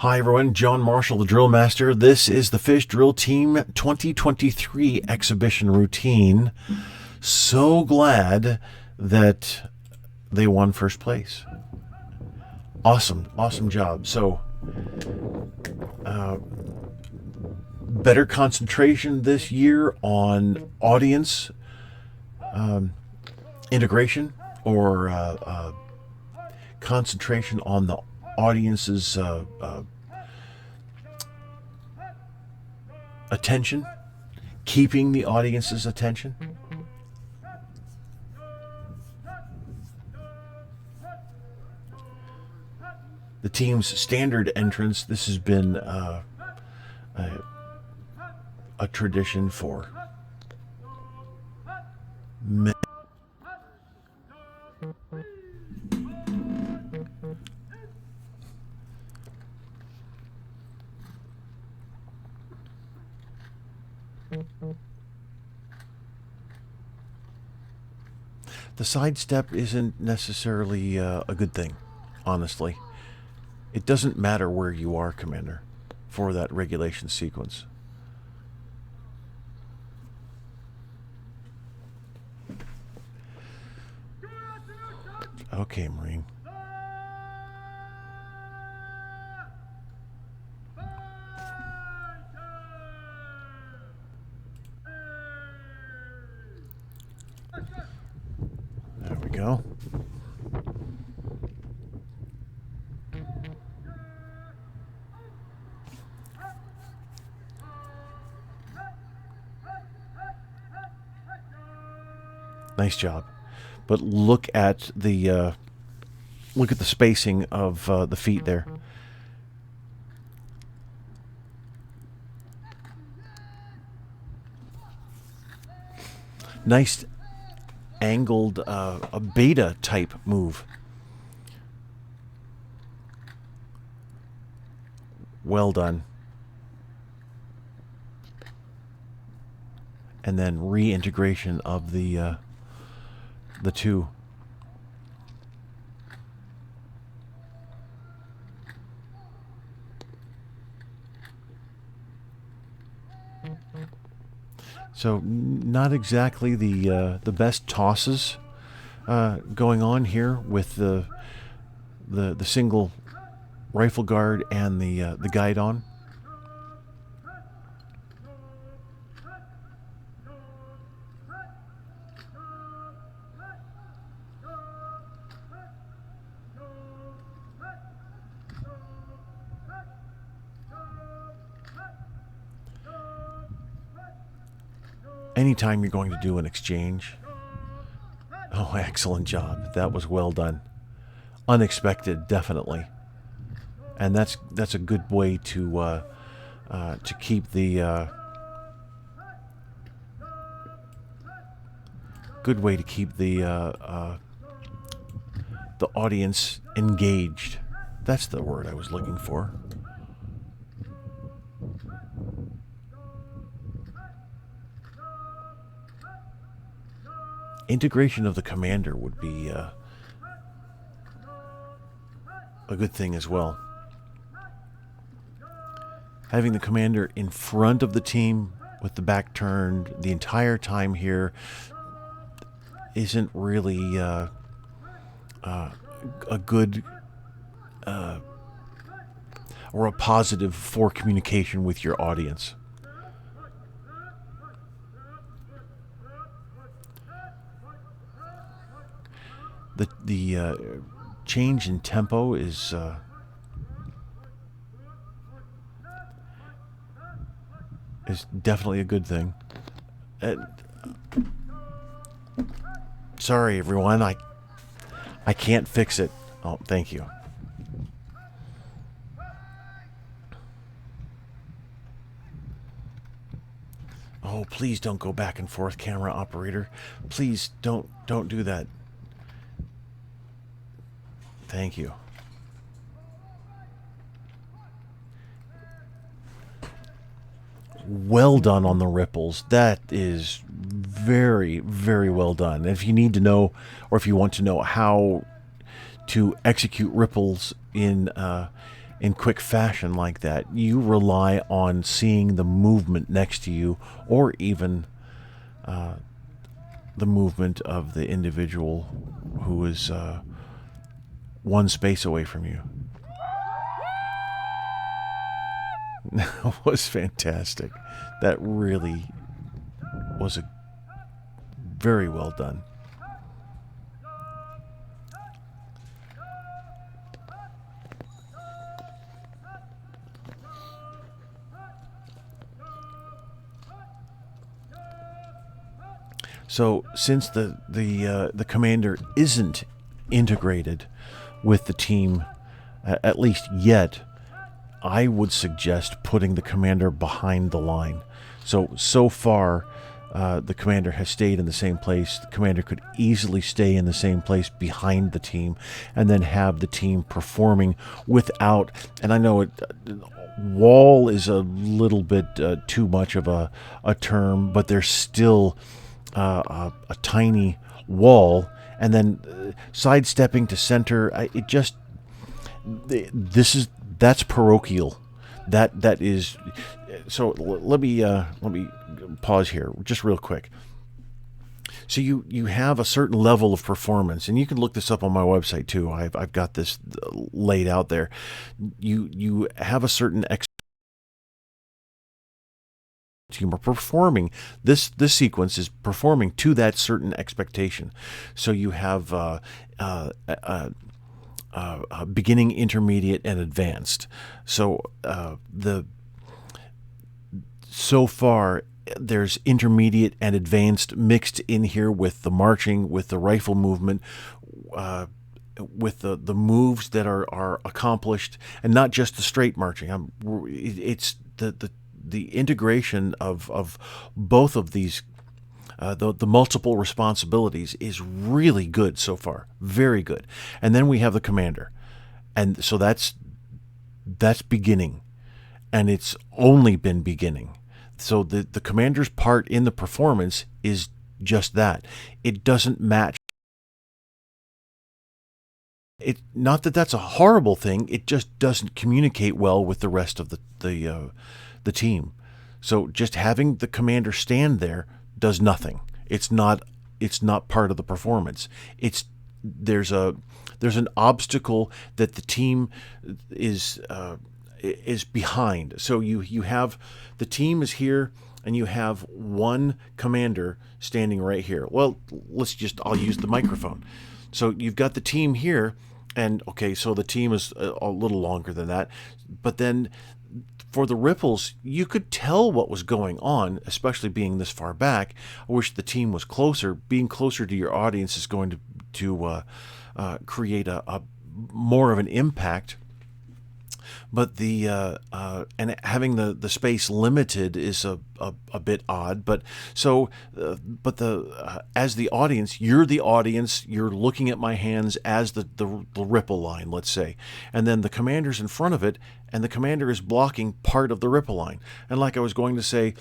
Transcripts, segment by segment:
Hi everyone, John Marshall, the DrillMaster. This is the Fish Drill Team 2023 exhibition routine. So glad that they won first place. Awesome job. So, better concentration this year on audience integration or concentration on the audience's attention, keeping the audience's attention. The team's standard entrance, this has been a tradition for many. The sidestep isn't necessarily a good thing, honestly. It doesn't matter where you are, Commander, for that regulation sequence. Okay, Marine. There we go. Nice job. But look at the spacing of the feet there. Nice angled a beta type move. Well done. And then reintegration of the two. So not exactly the best tosses going on here with the single rifle guard and the guide on. Anytime you're going to do an exchange. Oh, excellent job. That was well done. Unexpected, definitely. And that's a good way to keep the the audience engaged. That's the word I was looking for. Integration of the commander would be a good thing as well. Having the commander in front of the team with the back turned the entire time here isn't really a good or a positive for communication with your audience. The change in tempo is definitely a good thing. Sorry, everyone. I can't fix it. Oh, thank you. Oh, please don't go back and forth, camera operator. Please don't do that. Thank you. Well done on the ripples. That is very, very well done. If you need to know, or if you want to know how to execute ripples in in quick fashion like that, you rely on seeing the movement next to you, or even the movement of the individual who is one space away from you. That was fantastic. That really was a very well done. So since the commander isn't integrated with the team, at least yet, I would suggest putting the commander behind the line. So far, the commander has stayed in the same place. The commander could easily stay in the same place behind the team, and then have the team performing without. And I know wall is a little bit too much of a term, but there's still a tiny wall, and then sidestepping to center. That's parochial. That is. So let me pause here just real quick. So you have a certain level of performance, and you can look this up on my website too. I've got this laid out there. You have a certain team are performing. This sequence is performing to that certain expectation. So you have beginning, intermediate, and advanced. So so far there's intermediate and advanced mixed in here with the marching, with the rifle movement, with the moves that are accomplished, and not just the straight marching. It's the integration of both of these, the multiple responsibilities is really good so far, very good. And then we have the commander, and so that's beginning, and it's only been beginning. So the commander's part in the performance is just that. It doesn't match. It, not that that's a horrible thing. It just doesn't communicate well with the rest of the team. So just having the commander stand there does nothing. It's not part of the performance. There's an obstacle that the team is behind. So you have the team is here, and you have one commander standing right here. Well, I'll use the microphone. So you've got the team here, and okay, so the team is a little longer than that, but then for the ripples, you could tell what was going on, especially being this far back. I wish the team was closer. Being closer to your audience is going to create a more of an impact. But and having the space limited is a bit odd. But so, as the audience, you're looking at my hands as the ripple line, let's say, and then the commander's in front of it, and the commander is blocking part of the ripple line. And like I was going to say,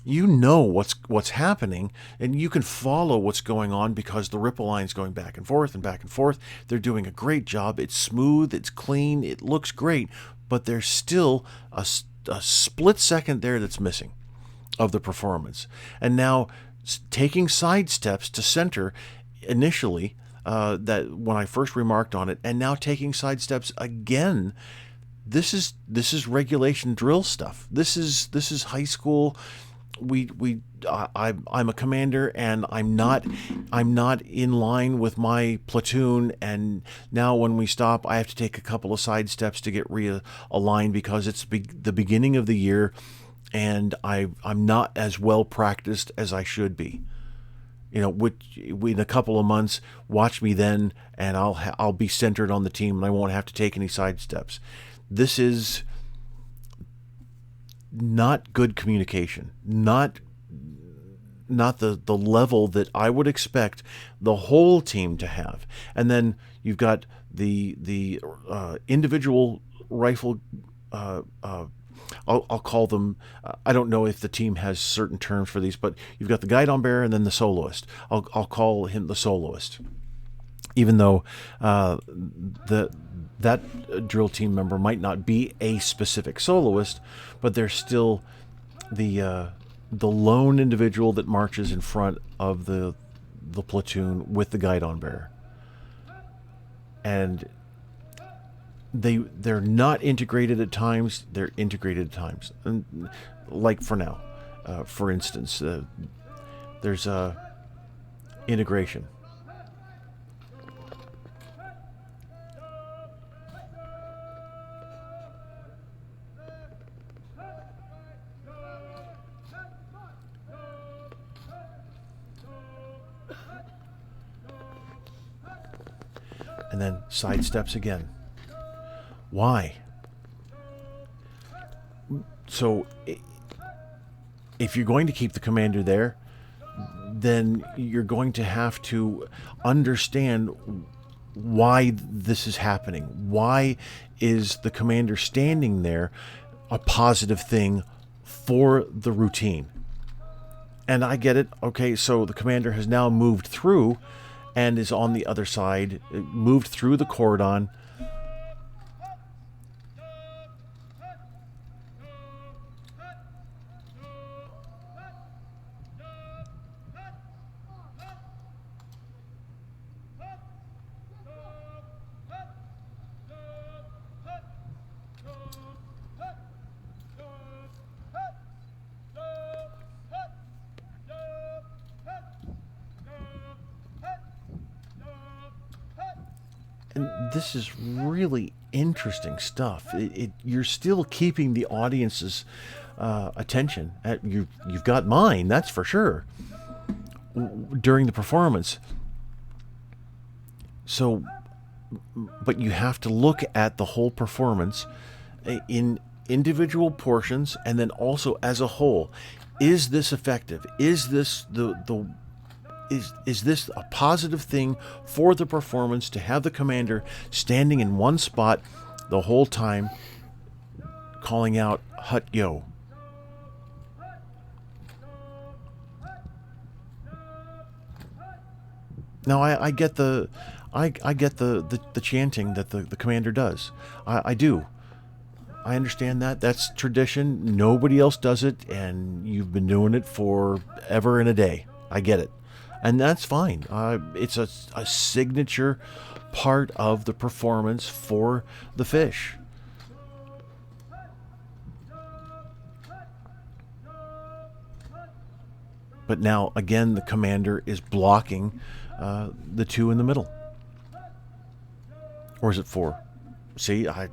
you know what's happening, and you can follow what's going on because the ripple line's going back and forth and back and forth. They're doing a great job. It's smooth, it's clean, it looks great, but there's still a split second there that's missing of the performance. And now taking side steps to center initially, that when I first remarked on it, and now taking side steps again. This is regulation drill stuff. This is high school. I'm a commander, and I'm not in line with my platoon, and now when we stop, I have to take a couple of side steps to get realigned because it's the beginning of the year, and I'm not as well practiced as I should be. You know, in a couple of months, watch me then, and I'll be centered on the team, and I won't have to take any side steps. This is not good communication, not the level that I would expect the whole team to have. And then you've got the individual rifle. I'll call them. I don't know if the team has certain terms for these, but you've got the guidon bearer and then the soloist. I'll call him the soloist, even though that drill team member might not be a specific soloist, but they're still the lone individual that marches in front of the platoon with the guidon bearer. And they're not integrated at times. They're integrated at times. And like for now, for instance, there's a integration. And then side steps again. Why? So if you're going to keep the commander there, then you're going to have to understand why this is happening. Why is the commander standing there a positive thing for the routine? And I get it. Okay, so the commander has now moved through and is on the other side, moved through the cordon. And this is really interesting stuff. You're still keeping the audience's attention. You've got mine, that's for sure, during the performance. So, but you have to look at the whole performance in individual portions and then also as a whole. Is this effective? Is this Is this a positive thing for the performance to have the commander standing in one spot the whole time, calling out "Hut yo"? Now I get the chanting that the commander does. I do. I understand that. That's tradition. Nobody else does it, and you've been doing it for ever and a day. I get it. And that's fine. It's a signature part of the performance for the fish. But now, again, the commander is blocking the two in the middle. Or is it 4? See, I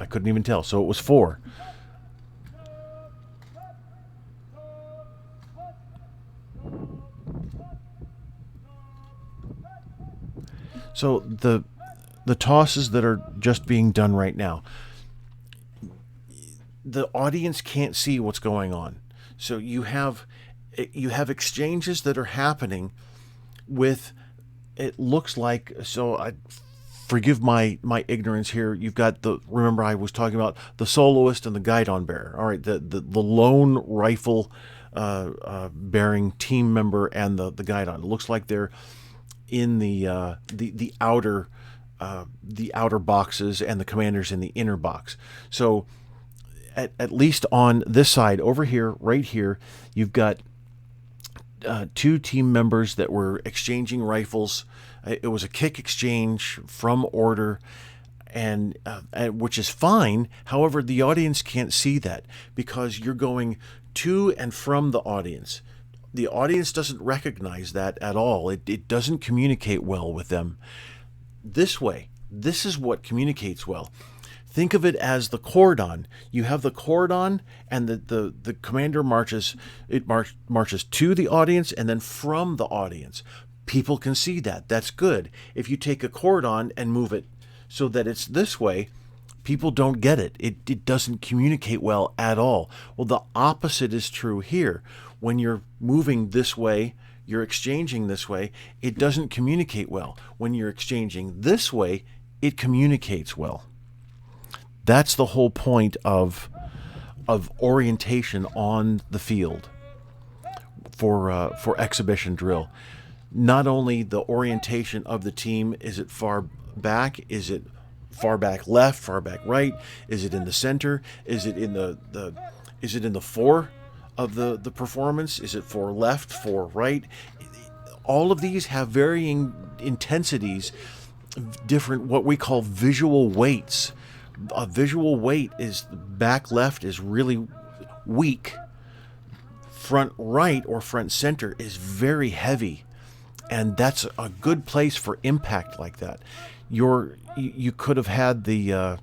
couldn't even tell. So it was 4. So the tosses that are just being done right now, the audience can't see what's going on. So you have exchanges that are happening with, it looks like, so I forgive my ignorance here. You've got remember I was talking about the soloist and the guidon bearer. All right, the lone rifle bearing team member and the guidon. It looks like they're in the outer boxes, and the commander's in the inner box. So at least on this side over here, right here, you've got 2 team members that were exchanging rifles. It was a kick exchange from order, and which is fine. However, the audience can't see that because you're going to and from the audience. The audience doesn't recognize that at all. It doesn't communicate well with them. This way, this is what communicates well. Think of it as the cordon. You have the cordon, and the commander marches to the audience and then from the audience. People can see that. That's good. If you take a cordon and move it so that it's this way, people don't get it. It doesn't communicate well at all. Well, the opposite is true here. When you're moving this way, you're exchanging this way, it doesn't communicate well. When you're exchanging this way, it communicates well. That's the whole point of orientation on the field for exhibition drill. Not only the orientation of the team, is it far back, is it far back left, far back right? Is it in the center? Is it in is it in the fore of the performance? Is it for left, for right? All of these have varying intensities, different what we call visual weights. A visual weight is back left is really weak. Front right or front center is very heavy. And that's a good place for impact like that. You could have had the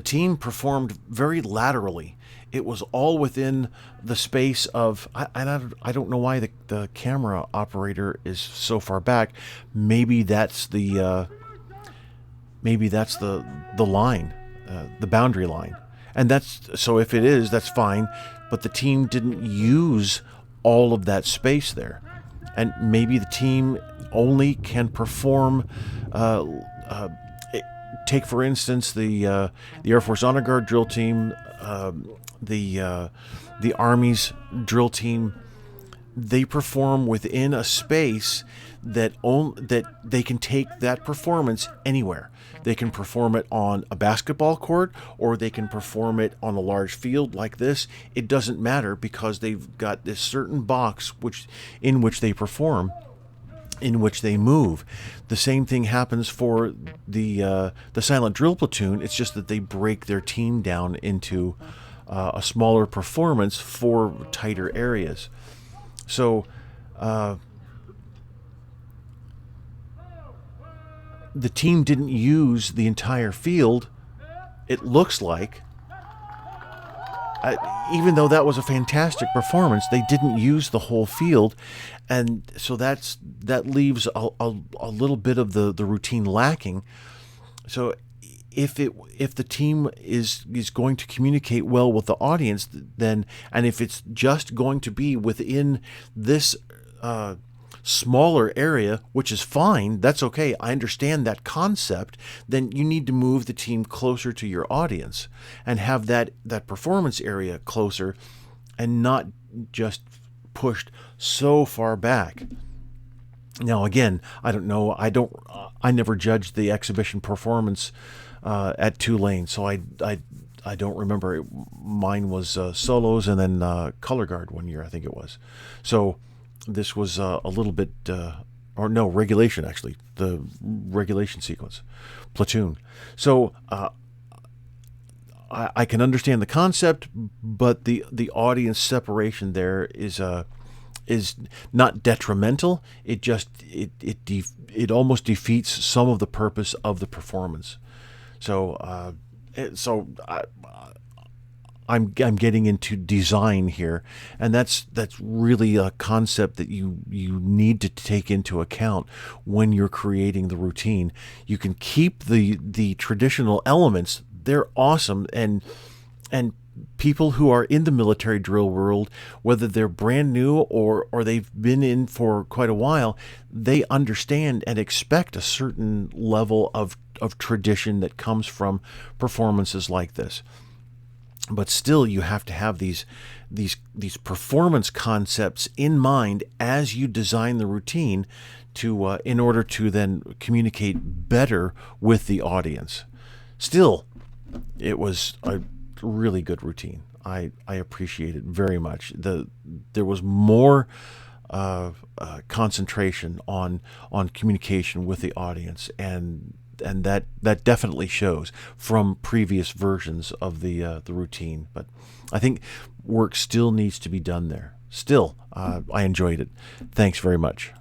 team performed very laterally. It was all within the space of, I don't know why the camera operator is so far back. Maybe that's the line, the boundary line, and so if it is, that's fine. But the team didn't use all of that space there. And maybe the team only can perform. Take for instance the Air Force Honor Guard drill team, the Army's drill team. They perform within a space that they can take that performance anywhere. They can perform it on a basketball court, or they can perform it on a large field like this. It doesn't matter, because they've got this certain box in which they perform, in which they move. The same thing happens for the silent drill platoon. It's just that they break their team down into a smaller performance for tighter areas. So the team didn't use the entire field, it looks like. Even though that was a fantastic performance, they didn't use the whole field, and so that leaves a little bit of the routine lacking. So if the team is going to communicate well with the audience, then, and if it's just going to be within this smaller area, which is fine, that's okay, I understand that concept, then you need to move the team closer to your audience and have that performance area closer, and not just pushed so far back. Now again, I don't know, I never judged the exhibition performance at Tulane, so I don't remember. Mine was solos and then color guard one year, I think it was. So this was a little bit, or no, regulation actually, the regulation sequence, platoon. So I can understand the concept, but the audience separation there is not detrimental. It just it almost defeats some of the purpose of the performance. So I'm getting into design here, and that's really a concept that you need to take into account when you're creating the routine. You can keep the traditional elements; they're awesome, and people who are in the military drill world, whether they're brand new or they've been in for quite a while, they understand and expect a certain level of tradition that comes from performances like this. But still, you have to have these performance concepts in mind as you design the routine to in order to then communicate better with the audience. Still, it was a really good routine. I appreciate it very much. There was more concentration on communication with the audience, and that definitely shows from previous versions of the routine. But I think work still needs to be done there. Still, I enjoyed it. Thanks very much.